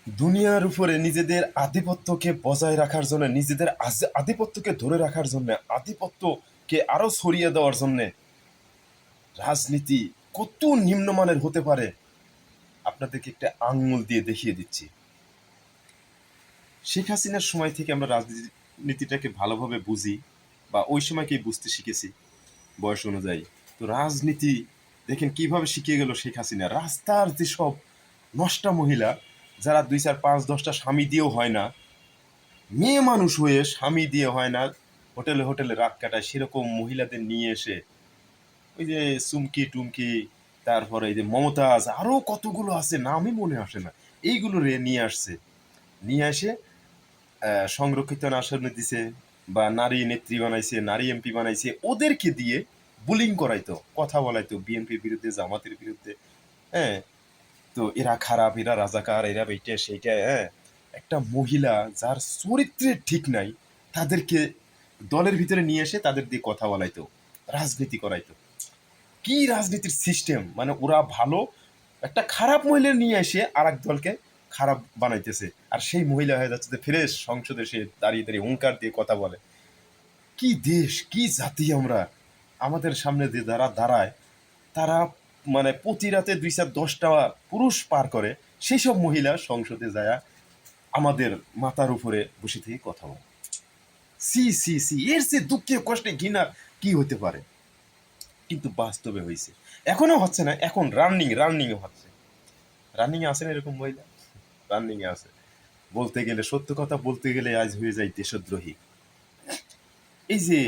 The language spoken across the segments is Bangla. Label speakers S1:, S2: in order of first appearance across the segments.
S1: দুনিয়ার উপরে নিজেদের আধিপত্যকে বজায় রাখার জন্য, নিজেদের আধিপত্যকে ধরে রাখার জন্য, আধিপত্যকে আরো ছড়িয়ে দেওয়ার জন্য রাজনীতি কত নিম্নমানের হতে পারে আপনাদেরকে একটা আঙ্গুল দিয়ে দেখিয়ে দিচ্ছি। শেখ হাসিনার সময় থেকে আমরা রাজনীতিটাকে ভালোভাবে বুঝি, বা ওই সময়কেই বুঝতে শিখেছি বয়স অনুযায়ী। তো রাজনীতি দেখেন কিভাবে শিখিয়ে গেল শেখ হাসিনা। রাস্তার যেসব নষ্টা মহিলা, যারা 2 4 5 10টা স্বামী দিয়েও হয় না, মেয়ে মানুষ হয়ে স্বামী দিয়ে হয় না, হোটেলে হোটেলে রাত কাটায়, সেরকম মহিলাদের নিয়ে এসে ওই যে চুমকি টুমকি, তারপরে এই যে মমতাজ, আরো কতগুলো আছে নামই মনে আসে না, এইগুলো রে নিয়ে আসছে। নিয়ে এসে সংরক্ষিত আসনে দিছে, বা নারী নেত্রী বানাইছে, নারী এমপি বানাইছে, ওদেরকে দিয়ে বুলিং করাইতো, কথা বলাইতো বিএনপির বিরুদ্ধে, জামাতের বিরুদ্ধে। হ্যাঁ, তো এরা খারাপ, এরা রাজাকার, এরা এইটা সেইটা। হ্যাঁ, একটা মহিলা যার চরিত্রের ঠিক নাই, তাদেরকে দলের ভিতরে নিয়ে এসে তাদের দিয়ে কথা বলাইতো, রাজনীতি করাইতো। কি রাজনীতির সিস্টেম! মানে ওরা ভালো, একটা খারাপ মহিলা নিয়ে এসে আর এক দলকে খারাপ বানাইতেছে, আর সেই মহিলা হয়ে যাচ্ছে যে ফ্রেশ, সংসদে সে দাঁড়িয়ে দাঁড়িয়ে হুঙ্কার দিয়ে কথা বলে। কি দেশ, কি জাতি আমরা! আমাদের সামনে যে যারা দাঁড়ায়, তারা মানে প্রতি রাতে 2 4 10টা পুরুষ পার করে, সেই সব মহিলা সংসদে যায় আমাদের মাথার উপরে বসে থেকে কথা বলে। সি সি সি, এর যে দুঃখে কষ্টে ঘৃণা কি হতে পারে! কিন্তু বাস্তবে হয়েছে, এখনো হচ্ছে না, এখন রানিং হচ্ছে। রানিং আছে না এরকম মহিলা? রানিং আছে। বলতে গেলে, সত্য কথা বলতে গেলে আজ হয়ে যায় দেশদ্রোহী। এই যে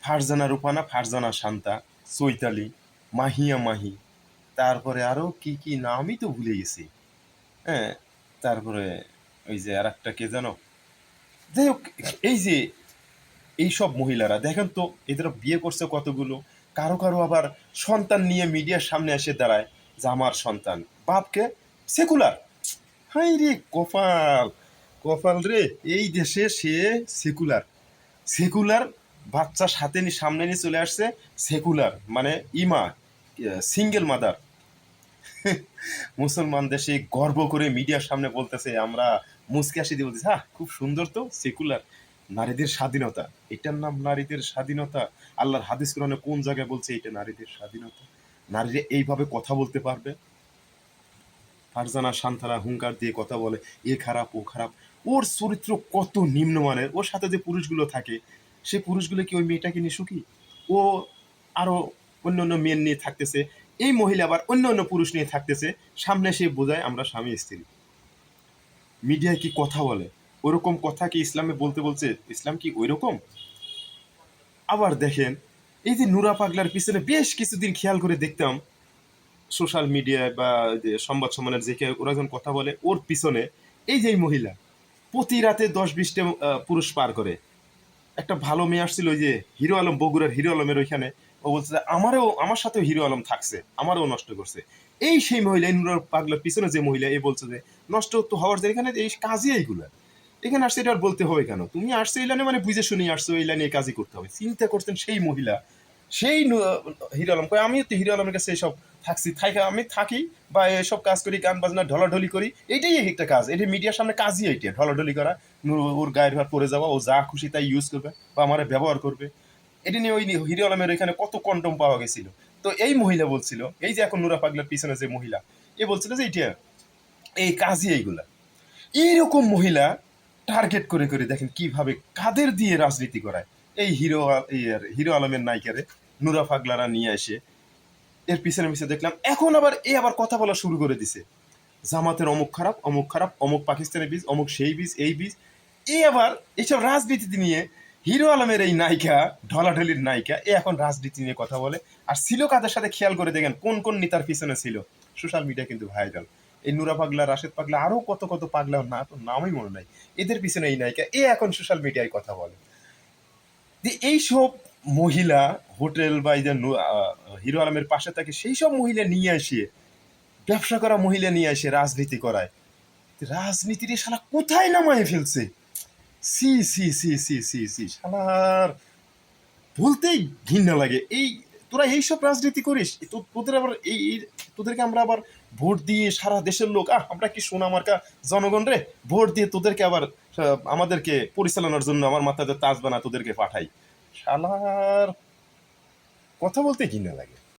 S1: ফারজানা রূপানা, ফারজানা শান্তা, চৈতালি, মাহিয়া মাহি, তারপরে আরো কি কি নামই তো ভুলে গেছি। হ্যাঁ, তারপরে ওই যে আর একটা কে জানো, যাই হোক, এই যে এইসব মহিলারা দেখেন তো, এদের বিয়ে করছে কতগুলো, কারো কারো আবার সন্তান নিয়ে মিডিয়ার সামনে এসে দাঁড়ায় যে আমার সন্তান, বাপকে সেকুলার। হাই রে কপাল, কপাল রে! এই দেশে সে সেকুলার, সেকুলার বাচ্চা সাথে সামনে নিয়ে চলে আসছে, সেকুলার মানে ইমা, সিঙ্গেল মাদার। মুসলমান দেশে গর্ব করে মিডিয়ার সামনে বলতেছে, আমরা মুচকে হাসি দিয়ে বলতেছি, হ্যাঁ খুব সুন্দর তো, সেকুলার। নারীদের স্বাধীনতা, এটার নাম নারীদের স্বাধীনতা? আল্লাহর হাদিস কোরআনে কোন জায়গায় বলছে এটা নারীদের স্বাধীনতা? নারীরা এইভাবে কথা বলতে পারবে? ফারজানা সান্থারা হুঙ্কার দিয়ে কথা বলে, এ খারাপ ও খারাপ। ওর চরিত্র কত নিম্নমানের! ওর সাথে যে পুরুষগুলো থাকে, সে পুরুষগুলো কি ওই মেয়েটাকে নিয়ে সুখী? ও আরো অন্য অন্য মেয়ে নিয়ে থাকতেছে, এই মহিলা আবার অন্য অন্য পুরুষ নিয়ে থাকতেছে, সামনে সে বোঝায় আমরা স্বামী স্ত্রী। মিডিয়ায় কি কথা বলে, ওরকম কথা কি ইসলামে বলতে বলছে? ইসলাম কি ওই রকম? আবার দেখেন, এই যে নুরা পাগলার পিছনে বেশ কিছুদিন খেয়াল করে দেখতাম সোশ্যাল মিডিয়ায় বা যে সংবাদ সম্মেলনের যে কেউ ওরা যখন কথা বলে, ওর পিছনে এই যে এই মহিলা প্রতি রাতে 10 20টা পুরুষ পার করে। একটা ভালো মেয়ে আসছিল, ওই যে হিরো আলম, বগুড়ার হিরো আলমের ওইখানে, ও বলছে যে আমারও, আমার সাথেও হিরো আলম থাকছে, আমারও নষ্ট করছে। এই সেই মহিলা, এই নুরার পাগলার পিছনে যে মহিলা, এ বলছে যে নষ্ট তো হওয়ার যে এখানে এই কাজই এইগুলা, এখানে আসছে, এটা আর বলতে হবে কেন? তুমি আসছো এই লাইনে মানে বুঝে শুনে আসছো, এই লাইনে এই কাজই করতে হবে। চিন্তা করতেন সেই মহিলা, সেই হিরো আলম কয় আমিও তো হিরো আলমের কাছে এইসব থাকছি, থাকা আমি থাকি, বা এসব কাজ করি, গান বাজনা ঢলাঢলি করি, এইটাই একটা কাজ, এটা মিডিয়ার সামনে কাজই এইটা, ঢলাঢলি করা। ওর গায়ের ভার পরে যাওয়া, ও যা খুশি তাই ইউজ করবে বা আমার ব্যবহার করবে। এটা নিয়ে ওই হিরো আলমের এখানে কত কন্ডম পাওয়া গেছিল। তো এই মহিলা বলছিল, এই যে এখন নুরা পাগলার পিছনে যে মহিলা, এ বলছিল যে এইটা এই কাজই এইগুলা। এইরকম মহিলা টার্গেট করে করে দেখেন কিভাবে কাদের দিয়ে রাজনীতি করায়। এই হিরো আলমের নায়িকারে নুরা পাগলারা নিয়ে এসে এর পিছনে পিছনে দেখলাম, এখন আবার এ আবার কথা বলা শুরু করে দিছে, জামাতের অমুক খারাপ, অমুক খারাপ, অমুক পাকিস্তানের বীজ, অমুক সেই বীজ, এই বীজ। এ আবার এইসব রাজনীতি নিয়ে, হিরো আলমের এই নায়িকা, ঢলাঢলির নায়িকা, এ এখন রাজনীতি নিয়ে কথা বলে। আর ছিল কাদের সাথে খেয়াল করে দেখেন, কোন কোন নেতার পিছনে ছিল। সোশ্যাল মিডিয়া কিন্তু ভাইরাল, এই নুরা পাগলা, রাশেদ পাগলা, আরো কত কত পাগলা, না তো নামই মনে নাই, এদের পিছনে এই নায়িকা, এ এখন সোশ্যাল মিডিয়ায় কথা বলে। যে এইসব মহিলা হোটেল বা এই যে হিরো আলমের পাশে থাকে, সেই সব মহিলা নিয়ে আসে, ব্যবসা করা মহিলা নিয়ে আসে রাজনীতি করায়। রাজনীতির এ শালা কোথায় নামায় ফেলছে! সি সি সি সি সি সি, শালার বলতেই ঘৃণা লাগে। এই তোরা এইসব রাজনীতি করিস, তোদের আবার এই তোদেরকে আমরা আবার ভোট দিয়ে সারা দেশের লোক আমরা কি সোনা মার্কা জনগণ রে, ভোট দিয়ে তোদেরকে আবার আমাদেরকে পরিচালনার জন্য আমার মাথাতে তাজ বানা তোদেরকে পাঠাই। শালার কথা বলতে ঘৃণা লাগে।